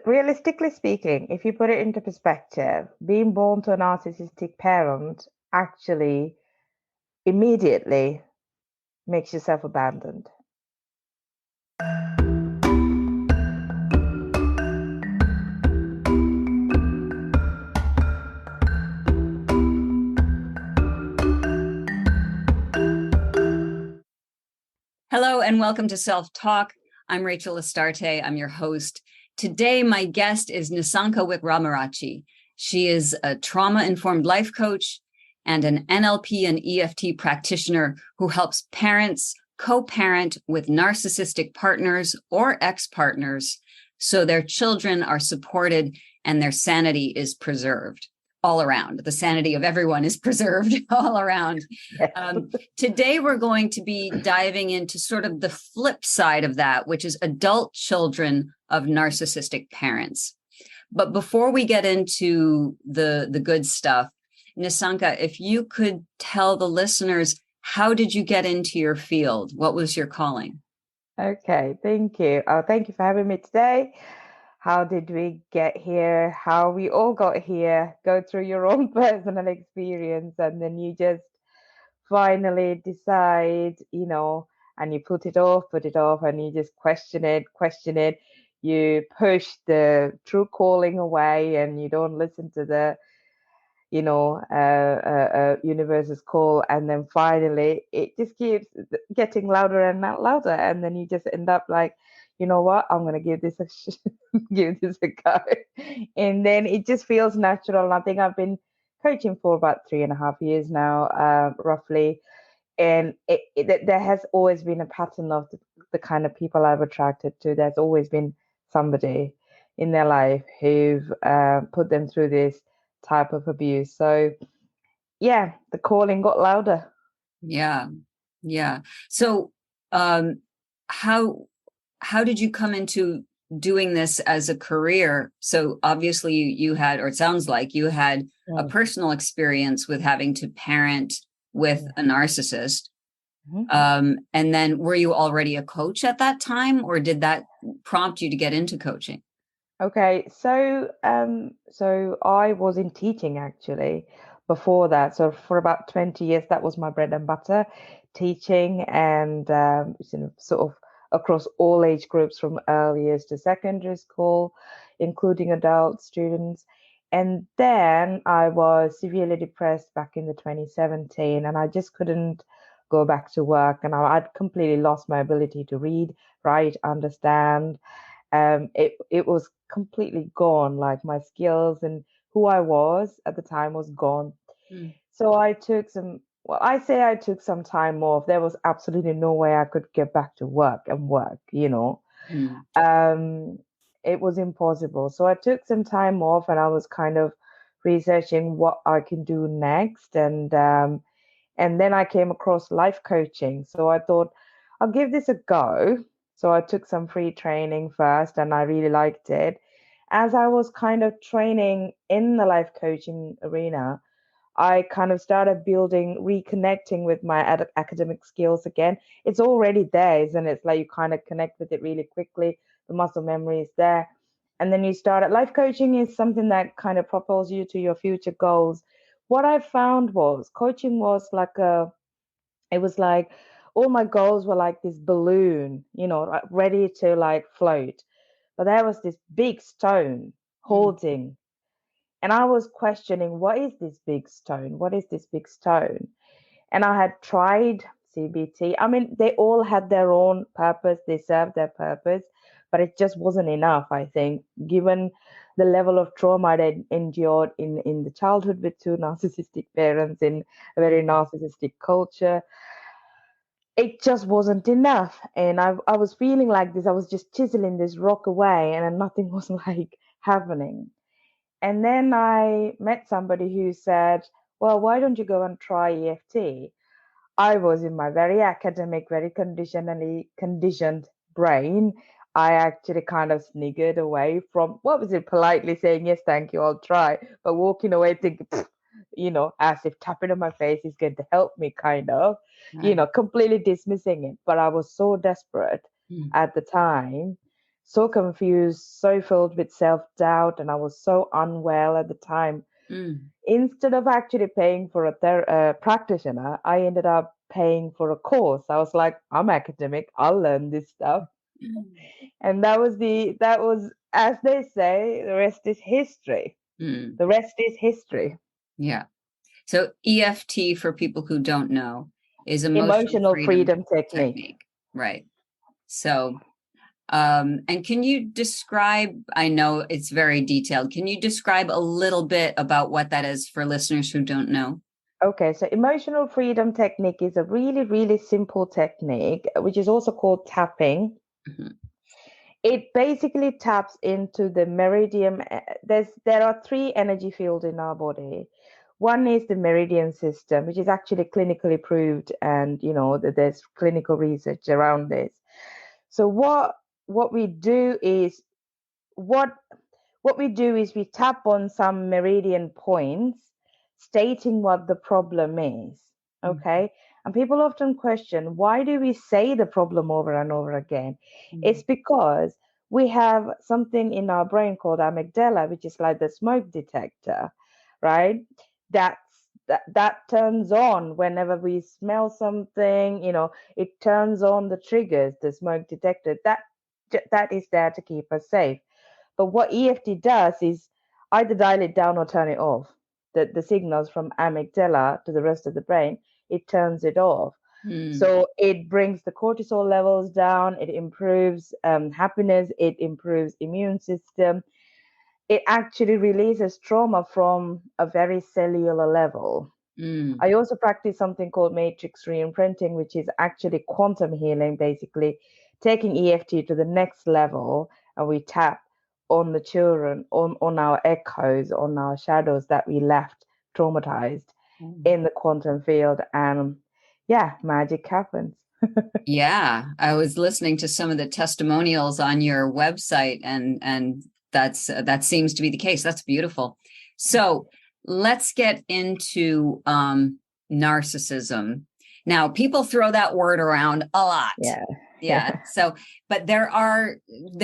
Realistically speaking, if you put it into perspective, being born to a narcissistic parent actually immediately makes you self-abandoned. Hello and welcome to Self Talk. I'm Rachel Astarte. I'm your host. Today, my guest is Nisanka Wickramarachchi. She is a trauma-informed life coach and an NLP and EFT practitioner who helps parents co-parent with narcissistic partners or ex-partners so their children are supported and their sanity is preserved. All around. The sanity of everyone is preserved all around. Today, we're going to be diving into sort of the flip side of that, which is adult children of narcissistic parents. But before we get into the good stuff, Nisanka, if you could tell the listeners, how did you get into your field? What was your calling? Okay, thank you. Thank you for having me today. How did we get here? How we all got here? Go through your own personal experience, and then you just finally decide, and you put it off, and you just question it. You push the true calling away, and you don't listen to the, universe's call, and then finally it just keeps getting louder and louder, and then you just end up like, you know what, I'm gonna give this a give this a go, and then it just feels natural. And I think I've been coaching for about 3.5 years now, roughly, and there has always been a pattern of the kind of people I've attracted to. There's always been somebody in their life who've put them through this type of abuse. So yeah, the calling got louder. Yeah. So how did you come into doing this as a career? So obviously you had, or it sounds like you had a personal experience with having to parent with a narcissist. And then were you already a coach at that time, or did that prompt you to get into coaching? Okay, so I was in teaching actually before that. So for about 20 years, that was my bread and butter, teaching, and sort of across all age groups from early years to secondary school, including adult students. And then I was severely depressed back in the 2017, and I just couldn't go back to work, and I'd completely lost my ability to read, write, understand. It was completely gone. Like my skills and who I was at the time was gone. So I took I took some time off. There was absolutely no way I could get back to work and work, it was impossible. So I took some time off, and I was kind of researching what I can do next. And then I came across life coaching. So I thought I'll give this a go. So I took some free training first, and I really liked it. As I was kind of training in the life coaching arena, I kind of started reconnecting with my academic skills again. It's already there, isn't it? It's like you kind of connect with it really quickly. The muscle memory is there. And then you start life coaching is something that kind of propels you to your future goals. What I found was coaching was it was like all my goals were like this balloon, ready to like float. But there was this big stone holding. And I was questioning, what is this big stone? What is this big stone? And I had tried CBT. I mean, they all had their own purpose, they served their purpose, but it just wasn't enough, I think, given the level of trauma I'd endured in the childhood with two narcissistic parents in a very narcissistic culture. It just wasn't enough. And I was feeling like this. I was just chiseling this rock away, and nothing was like happening. And then I met somebody who said, well, why don't you go and try EFT? I was in my very academic, very conditioned brain. I actually kind of sniggered away from, what was it, politely saying, yes, thank you, I'll try, but walking away thinking, as if tapping on my face is going to help me, kind of, Right. completely dismissing it. But I was so desperate at the time. so confused, so filled with self-doubt, and I was so unwell at the time. Instead of actually paying for a practitioner, I ended up paying for a course. I was like, I'm academic, I'll learn this stuff. And that was, as they say, the rest is history. The rest is history. Yeah. So EFT, for people who don't know, is Emotional freedom technique. Right. So, and can you describe, I know it's very detailed, can you describe a little bit about what that is for listeners who don't know? Okay, so emotional freedom technique is a really, really simple technique, which is also called tapping. It basically taps into the meridian. There are three energy fields in our body. One is the meridian system, which is actually clinically proved, and there's clinical research around this. So what we do is what we do is we tap on some meridian points, stating what the problem is. Okay. And people often question, why do we say the problem over and over again? It's because we have something in our brain called amygdala, which is like the smoke detector, right? That turns on whenever we smell something, it turns on the triggers, the smoke detector. That is there to keep us safe. But what EFT does is either dial it down or turn it off. The signals from amygdala to the rest of the brain, it turns it off. So it brings the cortisol levels down, it improves happiness, it improves immune system. It actually releases trauma from a very cellular level. I also practice something called matrix re-imprinting, which is actually quantum healing, basically taking EFT to the next level, and we tap on the children, on our echoes, on our shadows that we left traumatized in the quantum field. And yeah, magic happens. Yeah, I was listening to some of the testimonials on your website, and that seems to be the case. That's beautiful. So let's get into narcissism. Now, people throw that word around a lot. Yeah. So, but there's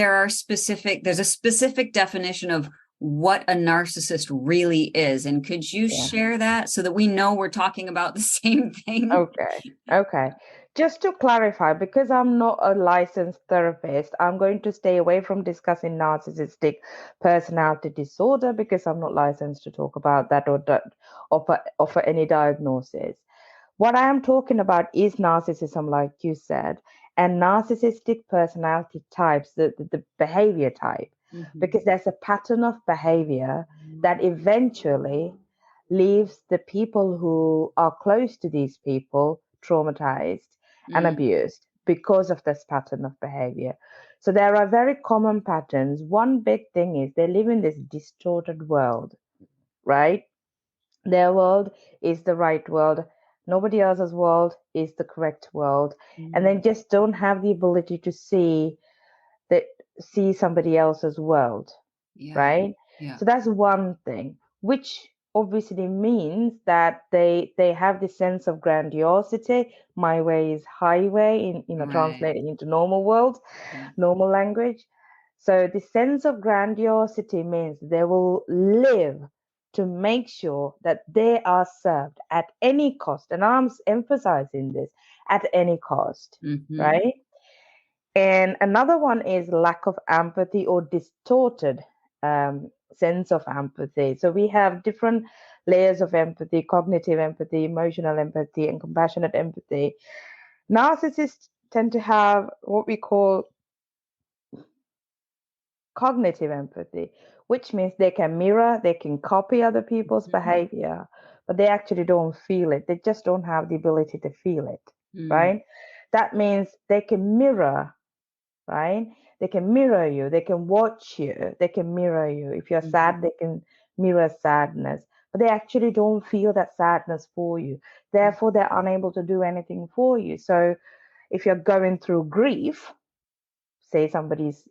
a specific definition of what a narcissist really is. And could you share that so that we know we're talking about the same thing? Okay. Just to clarify, because I'm not a licensed therapist, I'm going to stay away from discussing narcissistic personality disorder because I'm not licensed to talk about that or offer any diagnosis. What I am talking about is narcissism, like you said, and narcissistic personality types, the behavior type, because there's a pattern of behavior that eventually leaves the people who are close to these people traumatized and abused because of this pattern of behavior. So there are very common patterns. One big thing is they live in this distorted world, right? Their world is the right world. Nobody else's world is the correct world. And they just don't have the ability to see somebody else's world, right? So that's one thing, which obviously means that they have this sense of grandiosity. My way is highway, translating into normal world, normal language. So the sense of grandiosity means they will live to make sure that they are served at any cost. And I'm emphasizing this, at any cost, right? And another one is lack of empathy or distorted sense of empathy. So we have different layers of empathy: cognitive empathy, emotional empathy, and compassionate empathy. Narcissists tend to have what we call cognitive empathy, which means they can mirror, they can copy other people's behavior, but they actually don't feel it. They just don't have the ability to feel it, right? That means they can mirror, right? They can mirror you, they can watch you, they can mirror you. If you're sad, they can mirror sadness, but they actually don't feel that sadness for you. Therefore, they're unable to do anything for you. So if you're going through grief, say somebody's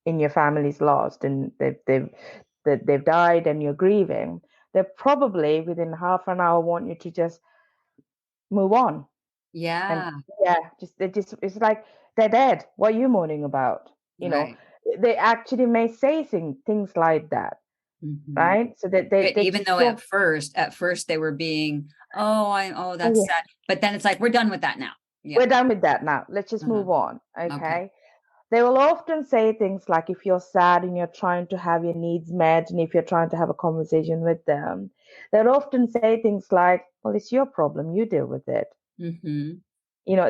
in your family's lost and they've died and you're grieving, they probably within half an hour want you to just move on. And it's like, they're dead. What are you mourning about? You know, Right. they actually may say things like that, right? So that they Even just though don't. at first they were being, Oh that's yeah, sad. But then it's like, we're done with that now. Yeah. we're done with that now. Let's just Uh-huh. move on. Okay. Okay. They will often say things like, if you're sad and you're trying to have your needs met, and if you're trying to have a conversation with them, they'll often say things like, well, it's your problem, you deal with it. Mm-hmm.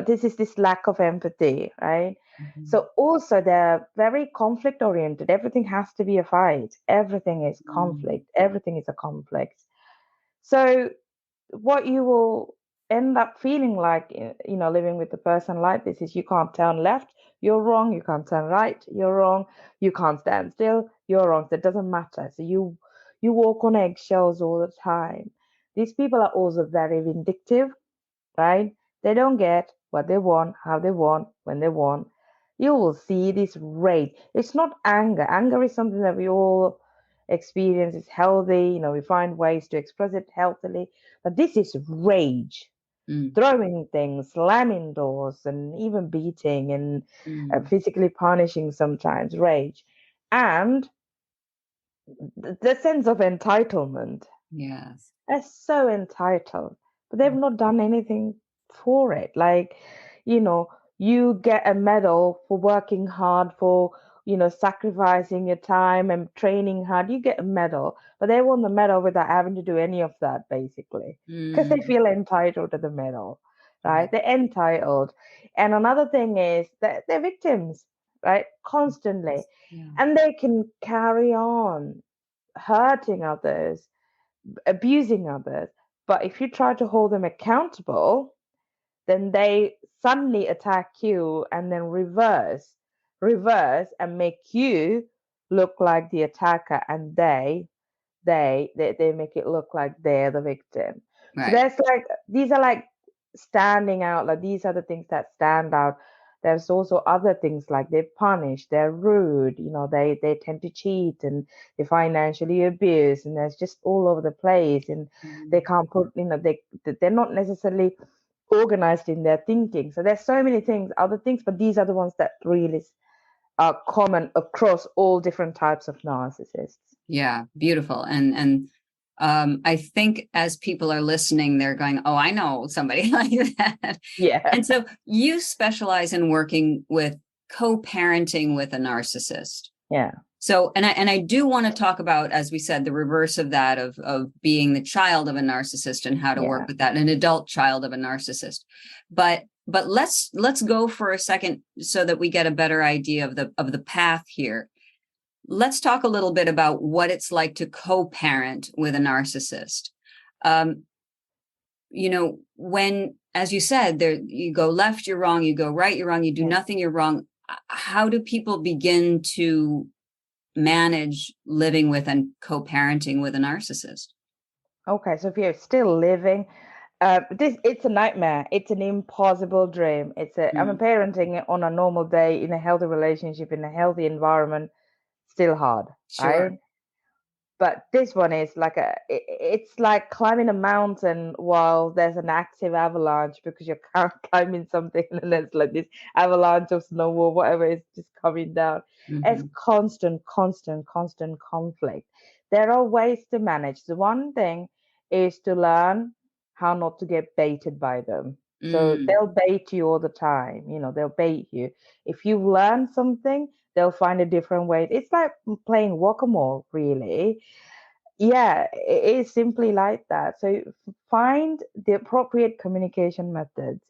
This is this lack of empathy, right? Mm-hmm. So also they're very conflict oriented. Everything has to be a fight. Everything is Mm. conflict. Everything is a conflict. So what you will end up feeling like, living with a person like this, is you can't turn left, you're wrong. You can't turn right, you're wrong. You can't stand still, you're wrong. So it doesn't matter. So you walk on eggshells all the time. These people are also very vindictive, right? They don't get what they want, how they want, when they want. You will see this rage. It's not anger. Anger is something that we all experience. It's healthy. We find ways to express it healthily. But this is rage, Mm. throwing things, slamming doors, and even beating and Mm. physically punishing sometimes, rage. And the sense of entitlement. Yes. They're so entitled, but they've not done anything for it. Like, you know, you get a medal for working hard, for, sacrificing your time and training hard. You get a medal, but they want the medal without having to do any of that, basically, because they Mm. feel entitled to the medal, Right. right? They're entitled. And another thing is that they're victims, right? Constantly. Yeah. And they can carry on hurting others, abusing others. But if you try to hold them accountable, then they suddenly attack you and then reverse and make you look like the attacker, and they make it look like they're the victim. So Right. there's like, these are like standing out, like these are the things that stand out. There's also other things like they punish, they're rude, they tend to cheat, and they financially abuse, and there's just all over the place, and they Mm. can't put, they're not necessarily organized in their thinking. So there's so many things, other things, but these are the ones that really are common across all different types of narcissists. Yeah. Beautiful. And I think as people are listening, they're going, oh, I know somebody like that. Yeah. And so you specialize in working with co-parenting with a narcissist. Yeah. So, and I do want to talk about, as we said, the reverse of that, of being the child of a narcissist and how to work Yeah. with that, an adult child of a narcissist. But let's go for a second so that we get a better idea of the path here. Let's talk a little bit about what it's like to co-parent with a narcissist. Um, when, as you said, there you go left, you're wrong, you go right, you're wrong, you do Yeah. nothing, you're wrong. How do people begin to manage living with and co-parenting with a narcissist? Okay, so if you're still living, it's a nightmare. It's an impossible dream. I'm Mm. parenting on a normal day in a healthy relationship in a healthy environment, still hard, Sure. right? But this one is like it's like climbing a mountain while there's an active avalanche, because you're climbing something and there's like this avalanche of snow or whatever is just coming down. It's Mm-hmm. constant conflict. There are ways to manage. The one thing is to learn how not to get baited by them. So Mm. they'll bait you all the time. They'll bait you. If you learn something, they'll find a different way. It's like playing whack-a-mole, really. Yeah, it is simply like that. So find the appropriate communication methods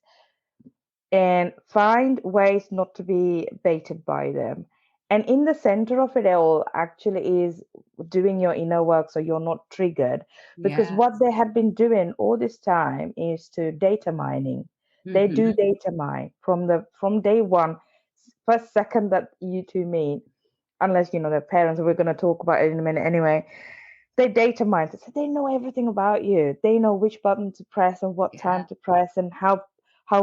and find ways not to be baited by them. And in the center of it all actually is doing your inner work so you're not triggered. Because Yeah. what they had been doing all this time is to data mining. They do Mm-hmm. data mine from day one, first second that you two meet, unless their parents. We're going to talk about it in a minute anyway. They data mine, so they know everything about you. They know which button to press and what time Yeah. to press and how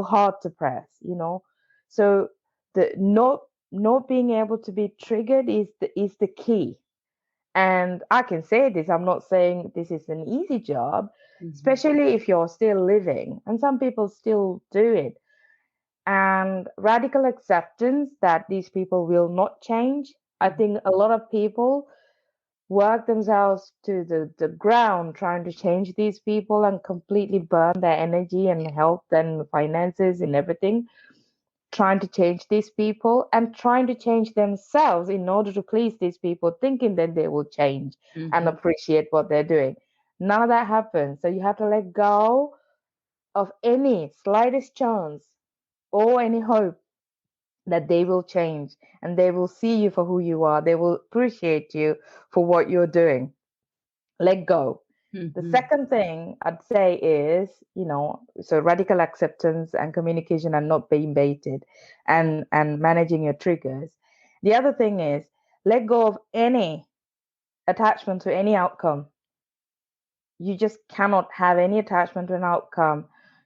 hard to press. So the not being able to be triggered is the key. And I can say this, I'm not saying this is an easy job, Mm-hmm. especially if you're still living, and some people still do it. and radical acceptance that these people will not change. I think a lot of people work themselves to the ground trying to change these people and completely burn their energy and health and finances and everything, trying to change these people and trying to change themselves in order to please these people, thinking that they will change and appreciate what they're doing. None of that happens. So you have to let go of any slightest chance or any hope that they will change and they will see you for who you are. They will appreciate you for what you're doing. Let go. The second thing I'd say is, so radical acceptance and communication and not being baited and managing your triggers. The other thing is let go of any attachment to any outcome. You just cannot have any attachment to an outcome.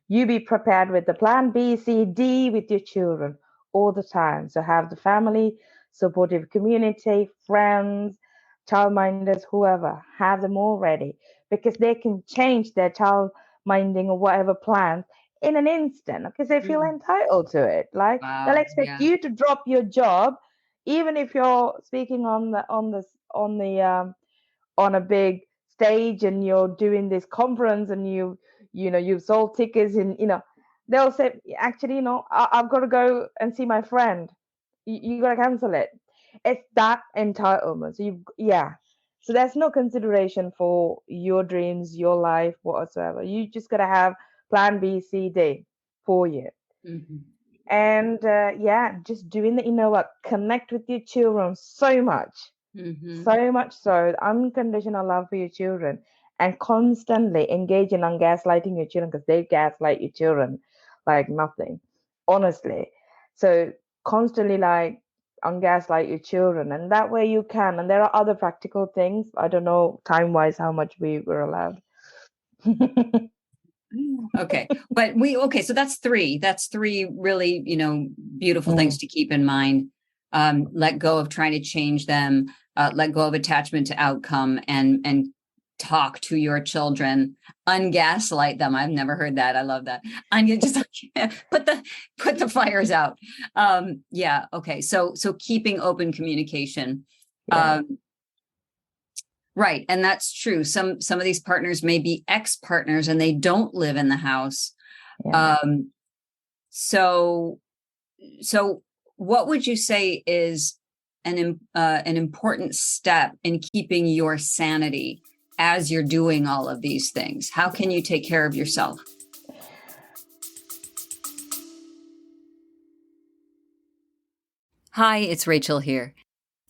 You be prepared with the plan B, C, D with your children all the time. So have the family, supportive community, friends, childminders, whoever, have them all ready because they can change their child minding or whatever plans in an instant because they feel entitled to it. Like they'll expect you to drop your job, even if you're speaking on a big stage and you're doing this conference and you've sold tickets and they'll say actually I've got to go and see my friend. You got to cancel it. It's that entitlement. So there's no consideration for your dreams, your life, whatsoever. You just got to have plan B, C, D for you. And just doing the inner work, connect with your children so much. So much so, unconditional love for your children and constantly engage in ungaslighting your children because they gaslight your children like nothing, honestly. So constantly like ungaslight your children and that way you can. And there are other practical things. I don't know time-wise how much we were allowed. Okay. So that's three really, beautiful things to keep in mind. Let go of trying to change them, let go of attachment to outcome and talk to your children, ungaslight them. I've never heard that. I love that. Just put the fires out. Okay. So keeping open communication. Yeah. Right. And that's true. Some of these partners may be ex-partners and they don't live in the house. Yeah. So what would you say is an important step in keeping your sanity as you're doing all of these things? How can you take care of yourself? Hi, it's Rachel here.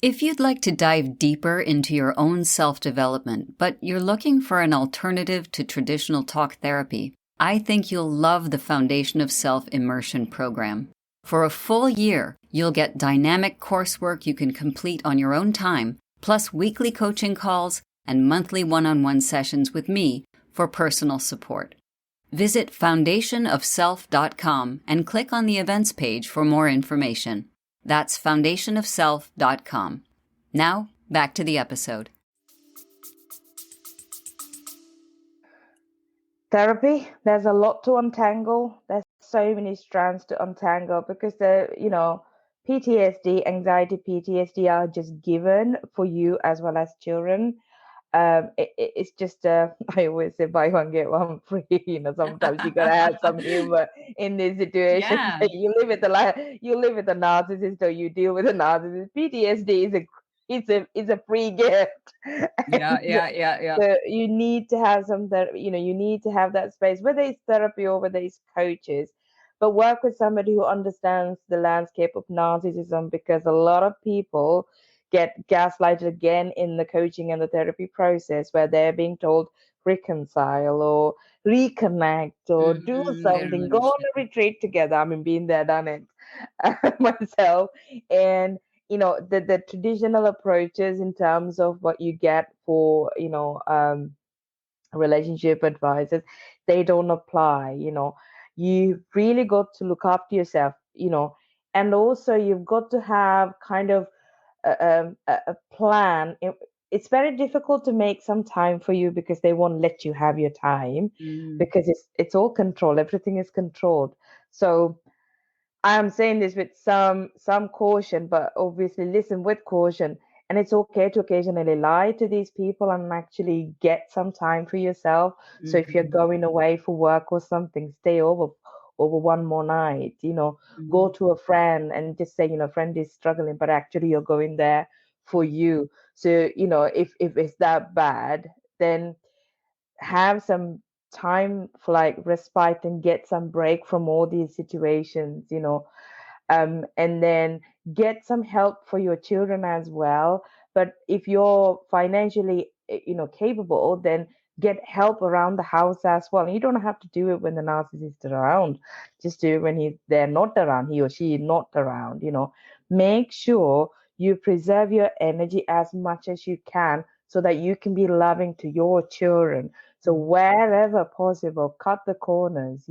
If you'd like to dive deeper into your own self-development, but you're looking for an alternative to traditional talk therapy, I think you'll love the Foundation of Self Immersion program. For a full year, you'll get dynamic coursework you can complete on your own time, plus weekly coaching calls and monthly one-on-one sessions with me for personal support. Visit foundationofself.com and click on the events page for more information. That's foundationofself.com. Now, back to the episode. Therapy, there's a lot to untangle. There's so many strands to untangle because PTSD, anxiety, PTSD are just given for you as well as children. It's just I always say buy one get one free. Sometimes you gotta have some humor in this situation. Yeah. You live with a narcissist or you deal with a narcissist. PTSD is a free gift. Yeah. So you need to have you need to have that space, whether it's therapy or whether it's coaches, but work with somebody who understands the landscape of narcissism because a lot of people get gaslighted again in the coaching and the therapy process where they're being told reconcile or reconnect or do something, go on a retreat together. I mean, been there, done it myself. And the traditional approaches in terms of what you get for relationship advisors, they don't apply. You really got to look after yourself, and also you've got to have kind of a plan. It's very difficult to make some time for you because they won't let you have your time because it's all controlled. Everything is controlled. So I'm saying this with some caution, but obviously listen with caution. And it's okay to occasionally lie to these people and actually get some time for yourself. So if you're Mhm. going away for work or something, stay over one more night, go Mhm. to a friend and just say, friend is struggling, but actually you're going there for you. So, if it's that bad, then have some time for like respite and get some break from all these situations, and then get some help for your children as well. But if you're financially, capable, then get help around the house as well. And you don't have to do it when the narcissist is around. Just do it when they're not around, he or she is not around. Make sure you preserve your energy as much as you can so that you can be loving to your children. So wherever possible, cut the corners,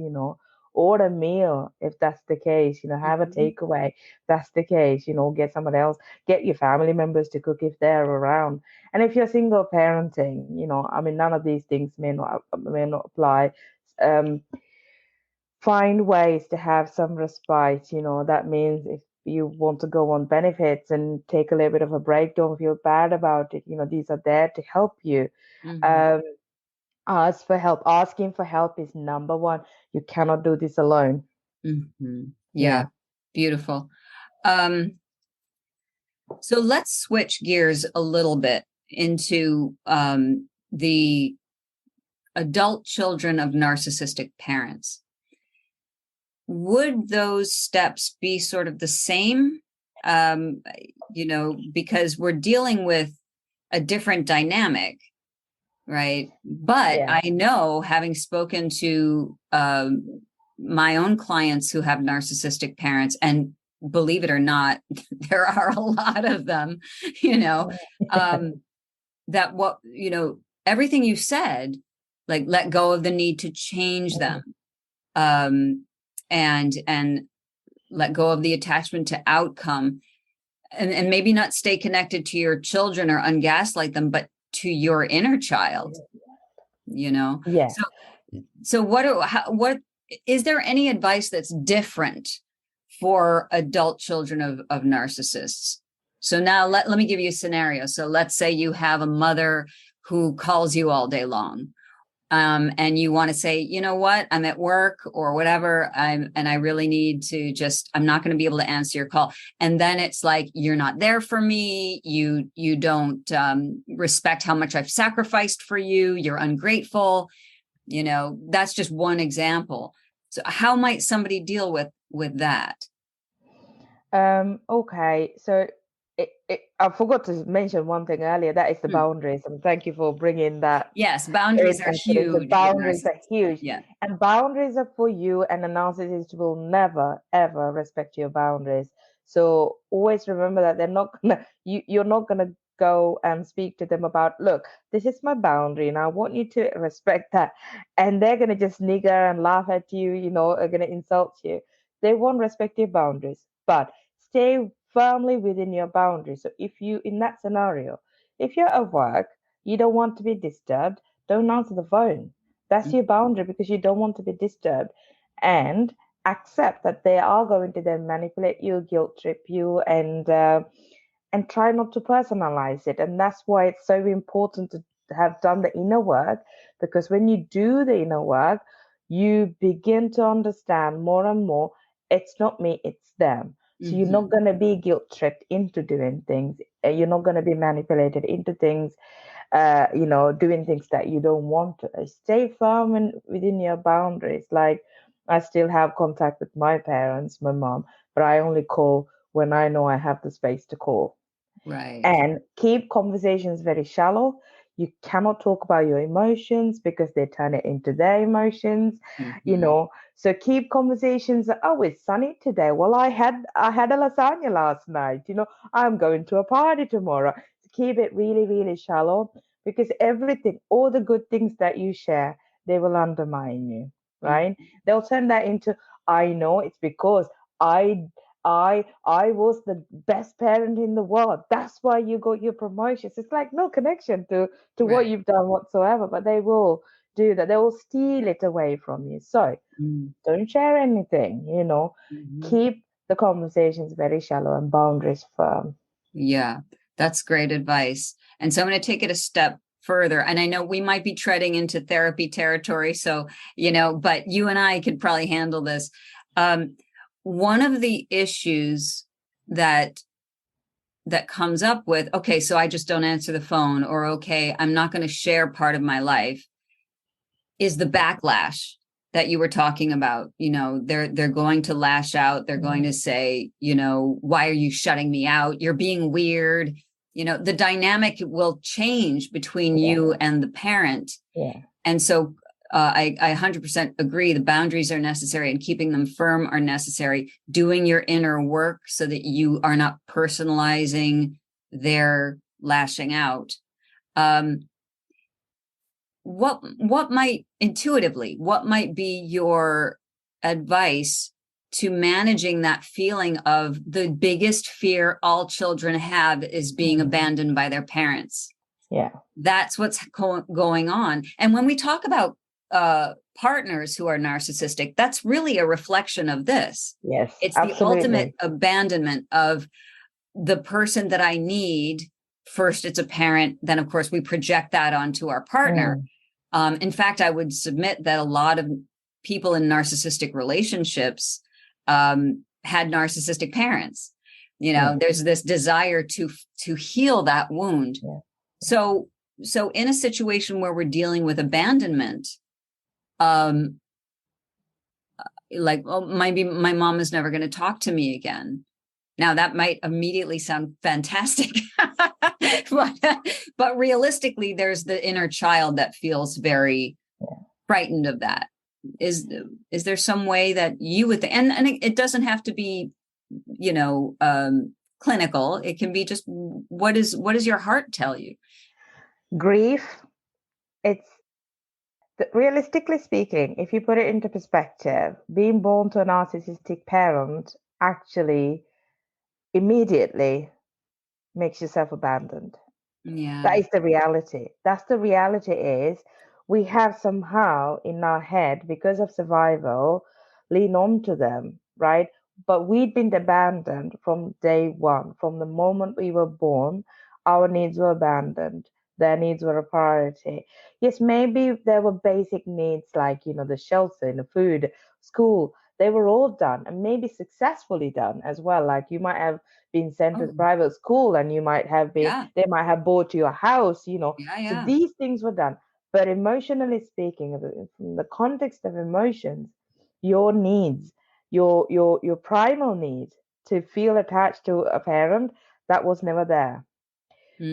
order a meal if that's the case, have a Mhm. takeaway if that's the case, get someone else, get your family members to cook if they're around. And if you're single parenting, I mean, none of these things may not apply. um find ways to have some respite. That means if you want to go on benefits and take a little bit of a break, don't feel bad about it. These are there to help you. Mhm. um Ask for help. Asking for help is number one. You cannot do this alone. Mhm. Yeah, Yeah. beautiful. Um, so let's switch gears a little bit into the adult children of narcissistic parents. Would those steps be sort of the same? Um, because we're dealing with a different dynamic, right? But Yeah. I know, having spoken to my own clients who have narcissistic parents, and believe it or not, there are a lot of them, you know, um, that everything you said, like let go of the need to change them, um, and let go of the attachment to outcome, and maybe not stay connected to your children or ungaslight them, but to your inner child, Yeah. so what is there any advice that's different for adult children of narcissists? So now let me give you a scenario. So let's say you have a mother who calls you all day long, and you want to say, you know what, I'm at work or whatever, and I really need to I'm not going to be able to answer your call. And then it's like, you're not there for me. You don't respect how much I've sacrificed for you. You're ungrateful. That's just one example. So how might somebody deal with that? Okay. So I forgot to mention one thing earlier. That is the Hmm. boundaries. And thank you for bringing that Yes, boundaries in. are Actually, the huge with boundaries are narcissists. huge. Yeah. And boundaries are for you, and the narcissist will never, ever respect your boundaries. So always remember that they're not gonna, you're not gonna go and speak to them about, look, this is my boundary, and I want you to respect that. And they're gonna just nigger and laugh at you, are gonna insult you. They won't respect your boundaries. But stay firmly within your boundaries. So if you, in that scenario, if you're at work, you don't want to be disturbed, don't answer the phone. That's your boundary because you don't want to be disturbed. And accept that they are going to then manipulate you, guilt trip you, and try not to personalize it. And that's why it's so important to have done the inner work, because when you do the inner work, you begin to understand more and more it's not me, it's them. So you're not Mm-hmm. going to be guilt tripped into doing things. You're not going to be manipulated into things, doing things that you don't want to. Stay firm within your boundaries. Like, I still have contact with my parents, my mom, but I only call when I know I have the space to call. Right. And keep conversations very shallow. You cannot talk about your emotions because they turn it into their emotions, you Mm-hmm. know. So keep conversations. Oh, it's sunny today. Well, I had a lasagna last night. I'm going to a party tomorrow. So keep it really, really shallow, because everything, all the good things that you share, they will undermine you, right? They'll turn that into, I know it's because I I was the best parent in the world. That's why you got your promotions. It's like no connection to what Right. you've done whatsoever, but they will do that. They will steal it away from you. So Mm-hmm. don't share anything, Mm-hmm. keep the conversation is very shallow and boundaries firm. Yeah, that's great advice. And so I'm going to take it a step further. And I know we might be treading into therapy territory. So, but you and I could probably handle this. One of the issues that comes up with, okay, so I just don't answer the phone, or okay, I'm not going to share part of my life, is the backlash that you were talking about. They're going to lash out. They're going to say, why are you shutting me out? You're being weird. The dynamic will change between you and the parent. Yeah. And so I 100% agree. The boundaries are necessary, and keeping them firm are necessary. Doing your inner work so that you are not personalizing their lashing out. What might be your advice to managing that feeling of the biggest fear all children have is being abandoned by their parents? Yeah. That's what's going on. And when we talk about partners who are narcissistic, that's really a reflection of this. Yes, it's absolutely. The ultimate abandonment of the person that I need. First, it's a parent. Then, of course, we project that onto our partner. In fact, I would submit that a lot of people in narcissistic relationships had narcissistic parents. There's this desire to heal that wound. Yeah. So in a situation where we're dealing with abandonment, maybe my mom is never going to talk to me again. Now that might immediately sound fantastic, but realistically, there's the inner child that feels very frightened of that. Is there some way that you would think, and it doesn't have to be, clinical. It can be just, what does your heart tell you? Grief. Realistically speaking, if you put it into perspective, being born to a narcissistic parent actually immediately makes yourself abandoned. Yeah. That is the reality. That's the reality is we have somehow in our head, because of survival, lean on to them, right? But we'd been abandoned from day one. From the moment we were born, our needs were abandoned. Their needs were a priority. Yes, maybe there were basic needs like, the shelter, the food, school. They were all done, and maybe successfully done as well. Like you might have been sent to private school, and you might have been, they might have bought you a house, So these things were done. But emotionally speaking, from the context of emotions, your needs, your primal need to feel attached to a parent, that was never there.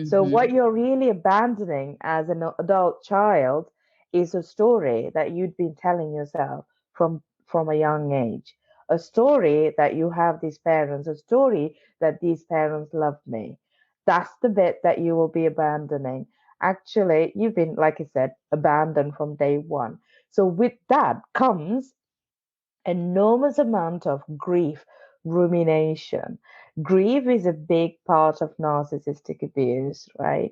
So what you're really abandoning as an adult child is a story that you'd been telling yourself from a young age. A story that you have these parents, a story that these parents loved me. That's the bit that you will be abandoning. Actually, you've been, like I said, abandoned from day one. So with that comes enormous amount of grief, rumination. Grief is a big part of narcissistic abuse, right?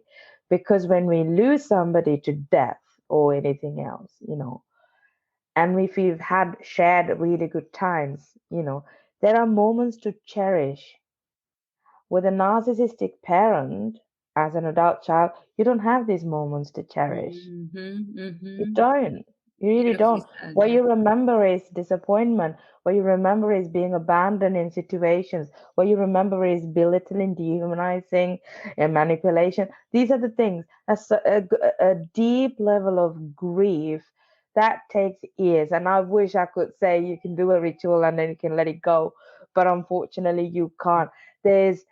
Because when we lose somebody to death or anything else, and if we've had shared really good times, there are moments to cherish. With a narcissistic parent, as an adult child, you don't have these moments to cherish. You don't. You really don't. What you remember is disappointment. What you remember is being abandoned in situations. What you remember is belittling, dehumanizing, and manipulation. These are the things. That's a deep level of grief that takes years. And I wish I could say you can do a ritual and then you can let it go. But unfortunately, you can't. There's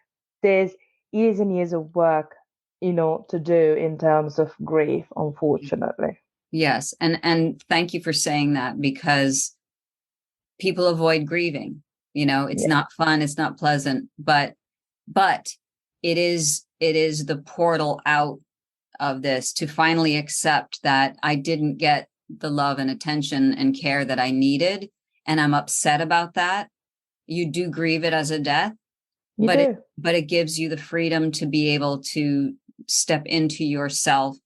years and years of work, to do in terms of grief, unfortunately. Yes. And thank you for saying that, because people avoid grieving. It's not fun. It's not pleasant, but it is the portal out of this to finally accept that I didn't get the love and attention and care that I needed. And I'm upset about that. You do grieve it as a death, but it gives you the freedom to be able to step into yourself.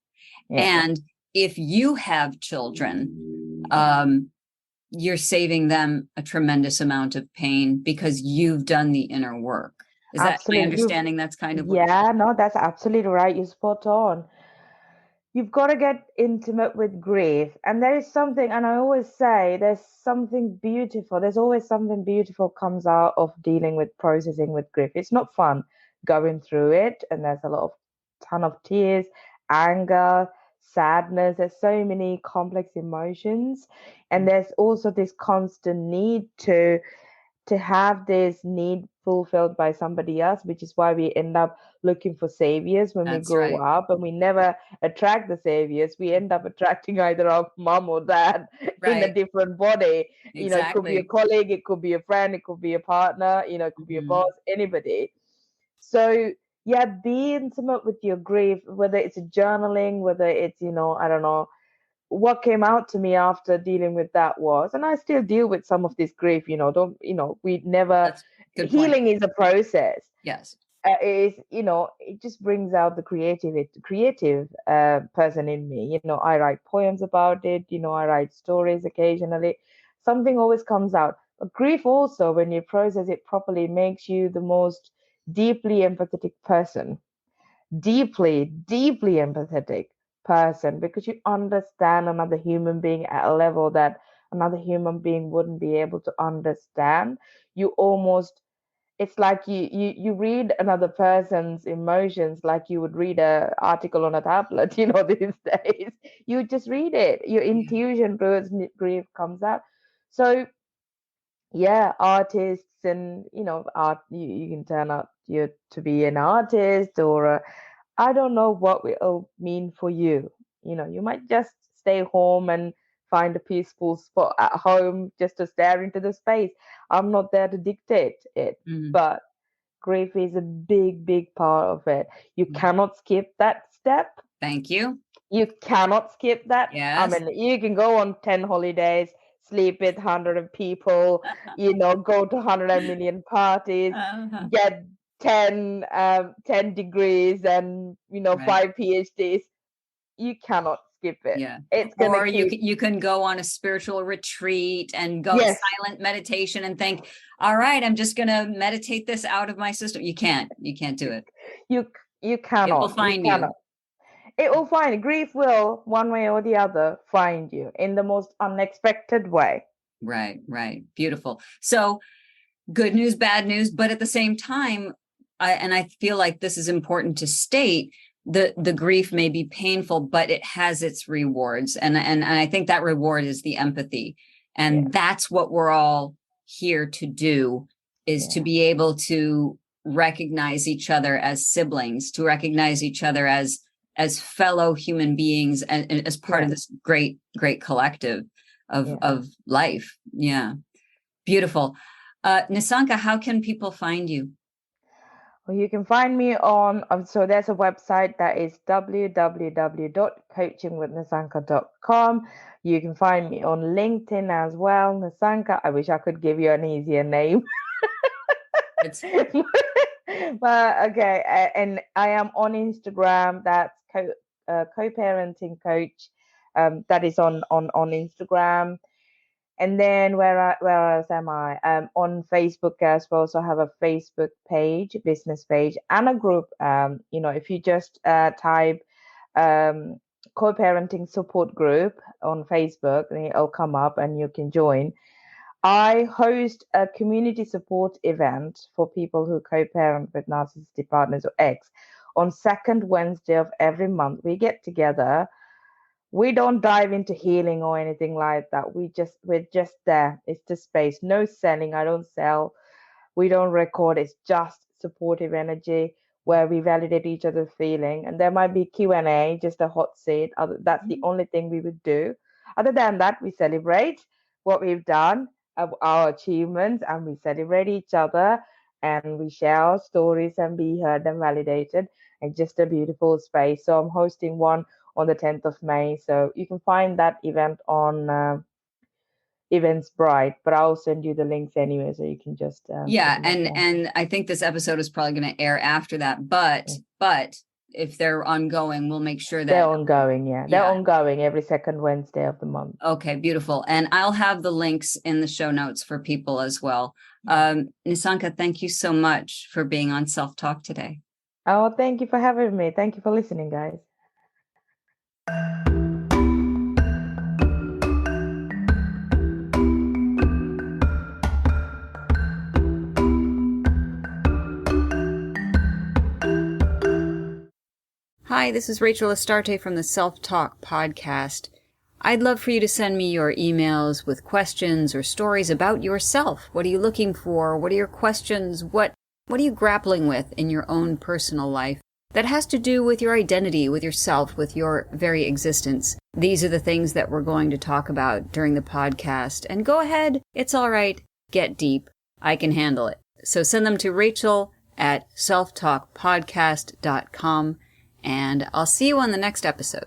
And if you have children, you're saving them a tremendous amount of pain because you've done the inner work. Is that my understanding? That's kind of no, that's absolutely right. You're spot on. You've got to get intimate with grief. And there is something, and I always say there's something beautiful. There's always something beautiful comes out of dealing with processing with grief. It's not fun going through it, and there's a ton of tears, anger, sadness. There's so many complex emotions. And there's also this constant need to have this need fulfilled by somebody else, which is why we end up looking for saviors when we grow up, and we never attract the saviors. We end up attracting either our mom or dad in a different body. You know, it could be a colleague, it could be a friend, it could be a partner, you know, it could be a boss, anybody. So yeah, be intimate with your grief, whether it's journaling, whether it's, you know, I don't know, what came out to me after dealing with that was, and I still deal with some of this grief, you know, we never, healing is a process. Yes. Is, you know, it just brings out the creative person in me. You know, I write poems about it, you know, I write stories occasionally. Something always comes out. But grief also, when you process it properly, makes you the most deeply empathetic person. Deeply, deeply empathetic person, because you understand another human being at a level that another human being wouldn't be able to understand. You almost, it's like you read another person's emotions like you would read a article on a tablet, you know, these days. You just read it. Your intuition towards grief comes out. So yeah, artists, and you know, art, you can turn out you to be an artist, or I don't know what it'll mean for you. You know, you might just stay home and find a peaceful spot at home just to stare into the space. I'm not there to dictate it, but grief is a big, big part of it. You cannot skip that step. Thank you. You cannot skip that. Yes. I mean, you can go on 10 holidays, sleep with 100 people, you know, go to 100 million parties, get 10 degrees and, you know, 5 PhDs. You cannot skip it. Yeah. It's gonna or you can go on a spiritual retreat and go silent meditation and think, all right, I'm just gonna meditate this out of my system. You can't do it. You cannot. It will find you. It will find, grief will, one way or the other, find you in the most unexpected way. Right. Beautiful. So good news, bad news, but at the same time, I feel like this is important to state, the grief may be painful, but it has its rewards. And I think that reward is the empathy. And that's what we're all here to do, is to be able to recognize each other as siblings, to recognize each other as fellow human beings, and as part of this great collective of life. Yeah. Beautiful. Nisanka, how can people find you? Well, you can find me on, so there's a website that is www.coachingwithnisanka.com. You can find me on LinkedIn as well, Nisanka. I wish I could give you an easier name. But okay, and I am on Instagram. That's co-parenting coach. That is on Instagram. And then where else am I? On Facebook as well. So I have a Facebook page, business page, and a group. You know, if you just type co-parenting support group on Facebook, then it'll come up and you can join. I host a community support event for people who co-parent with narcissistic partners or ex on second Wednesday of every month. We get together. We don't dive into healing or anything like that. We're just there. It's the space. No selling. I don't sell. We don't record. It's just supportive energy where we validate each other's feeling. And there might be Q&A, just a hot seat. That's the only thing we would do. Other than that, we celebrate what we've done, our achievements, and we celebrate each other, and we share our stories and be heard and validated. And just a beautiful space. So I'm hosting one on the 10th of May. So you can find that event on Eventbrite, but I'll send you the links anyway, so you can just and I think this episode is probably going to air after that, but if they're ongoing, we'll make sure that they're ongoing. Yeah, they're ongoing every second Wednesday of the month. Okay, beautiful. And I'll have the links in the show notes for people as well. Nisanka, thank you so much for being on Self Talk today. Oh, thank you for having me. Thank you for listening, guys. Hi, this is Rachel Astarte from the Self Talk podcast. I'd love for you to send me your emails with questions or stories about yourself. What are you looking for? What are your questions? What are you grappling with in your own personal life that has to do with your identity, with yourself, with your very existence? These are the things that we're going to talk about during the podcast. And go ahead. It's all right. Get deep. I can handle it. So send them to Rachel@selftalkpodcast.com. And I'll see you on the next episode.